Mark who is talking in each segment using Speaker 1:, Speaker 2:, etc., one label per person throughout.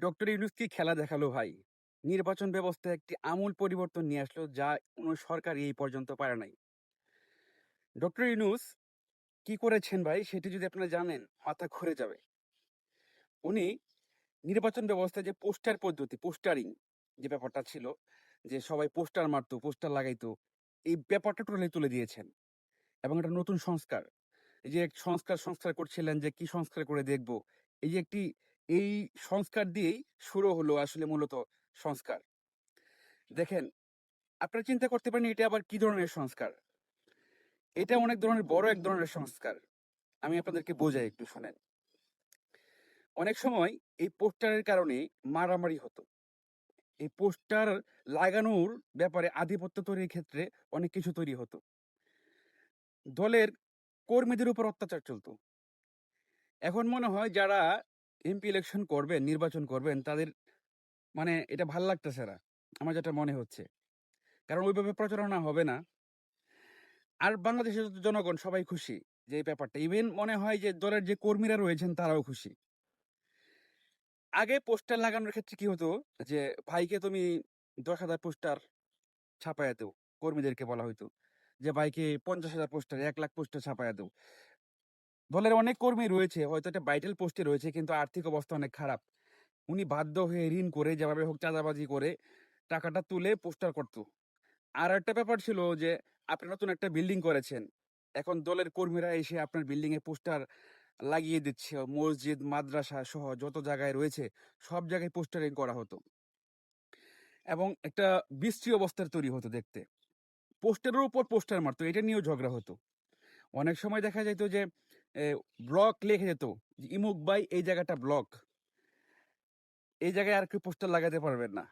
Speaker 1: Doctor Yunus কি খেলা দেখালো ভাই! নির্বাচন ব্যবস্থায় একটি আমূল পরিবর্তন নিয়ে আসলো যা কোনো সরকারই এই পর্যন্ত পারে নাই। ডক্টর ইউনূস কি করেছেন ভাই সেটি যদি আপনারা জানেন মাথা ঘুরে যাবে। উনি নির্বাচন ব্যবস্থায় যে পোস্টার পদ্ধতি, পোস্টারিং যে ব্যাপারটা ছিল, যে সবাই পোস্টার মারতো, পোস্টার লাগাইতো, এই ব্যাপারটা টোটালি তুলে দিয়েছেন এবং এটা নতুন সংস্কার। এই যে সংস্কার করছিলেন যে কি সংস্কার করে দেখব। এই যে এই সংস্কার দিয়েই শুরু হলো আসলে মূলত সংস্কার। দেখেন, আপনারা চিন্তা করতে পারেন এটা আবার কি ধরনের সংস্কার? এটা অনেক ধরনের বড় এক ধরনের সংস্কার। আমি আপনাদেরকে বোঝাই, একটু শোনেন। অনেক সময় এই পোস্টারের কারণে মারামারি হতো। এই পোস্টার লাগানোর ব্যাপারে আধিপত্য তৈরির ক্ষেত্রে অনেক কিছু তৈরি হতো। দলের কর্মীদের উপর অত্যাচার চলতো। এখন মনে হয় যারা এমপি ইলেকশন করবেন, নির্বাচন করবেন, তাদের মানে এটা ভাল লাগতেছে না। আমার যেটা মনে হচ্ছে। কারণ ওইভাবে প্রচারণা হবে না। আর বাংলাদেশের জনগণ সবাই খুশি যে এই ব্যাপারটা। ইভেন মনে হয় যে দলের যে কর্মীরা রয়েছেন তারাও খুশি। আগে পোস্টার লাগানোর ক্ষেত্রে কি হতো যে, ভাইকে তুমি ১০,০০০ পোস্টার ছাপাইয়া দাও। কর্মীদেরকে বলা হইতো যে, ভাইকে ৫০,০০০ পোস্টার, ১,০০,০০০ পোস্টার ছাপাইয়া দাও। দলের অনেক কর্মী রয়েছে, হয়তো একটা ভাইটাল পোস্টে রয়েছে কিন্তু আর্থিক অবস্থা অনেক খারাপ। উনি বাধ্য হয়ে ঋণ করে যেভাবে হোক চাঁদাবাজি করে টাকাটা তুলে পোস্টার করত। আর একটা ব্যাপার ছিল যে, আপনি নতুন একটা বিল্ডিং করেছেন। এখন দলের কর্মীরা এসে আপনার বিল্ডিং এ পোস্টার লাগিয়ে দিচ্ছে। মসজিদ, মাদ্রাসা সহ যত জায়গায় রয়েছে সব জায়গায় পোস্টারিং করা হতো। এবং একটা বিশ্রী অবস্থার তৈরি হতো দেখতে। পোস্টারের উপর পোস্টার মারতো, এটা নিয়েও ঝগড়া হতো। অনেক সময় দেখা যেত যে ব্লক লিখে যেত যে, ইমুক ভাই এই জায়গাটা ব্লক। এই জায়গায় আর কেউ পোস্টার লাগাতে পারবেন না।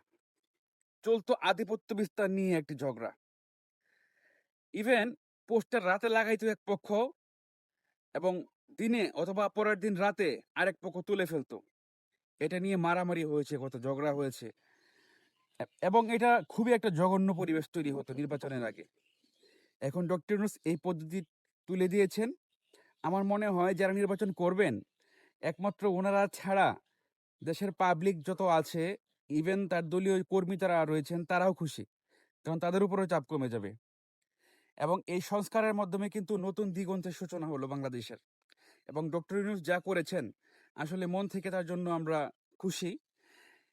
Speaker 1: চলতো আধিপত্য বিস্তার নিয়ে একটি ঝগড়া। ইভেন পোস্টার রাতে লাগাইতো এক পক্ষ এবং দিনে অথবা পরের দিন রাতে আরেক পক্ষ তুলে ফেলতো। এটা নিয়ে মারামারি হয়েছে, কত ঝগড়া হয়েছে। এবং এটা খুবই একটা জঘন্য পরিবেশ তৈরি হতো নির্বাচনের আগে। এখন ডক্টর ইউনূস এই পদ্ধতি তুলে দিয়েছেন। আমার মনে হয় যারা নির্বাচন করবেন, একমাত্র ওনারা ছাড়া দেশের পাবলিক যত আছে, ইভেন তার দলীয় কর্মী যারা রয়েছেন তারাও খুশি। কারণ তাদের উপরেও চাপ কমে যাবে। এবং এই সংস্কারের মাধ্যমে কিন্তু নতুন দিগন্তের সূচনা হলো বাংলাদেশের। এবং ডক্টর ইউনূস যা করেছেন, আসলে মন থেকে তার জন্য আমরা খুশি।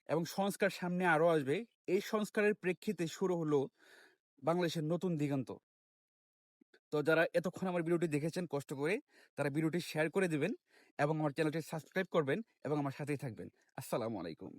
Speaker 1: এবং সংস্কার সামনে আরো আসবে। এই সংস্কারের প্রেক্ষিতে শুরু হলো বাংলাদেশের নতুন দিগন্ত। তো যারা এতক্ষণ আমার ভিডিওটি দেখেছেন কষ্ট করে, তারা ভিডিওটি শেয়ার করে দিবেন এবং আমার চ্যানেলটি সাবস্ক্রাইব করবেন এবং আমার সাথেই থাকবেন। আসসালামু আলাইকুম।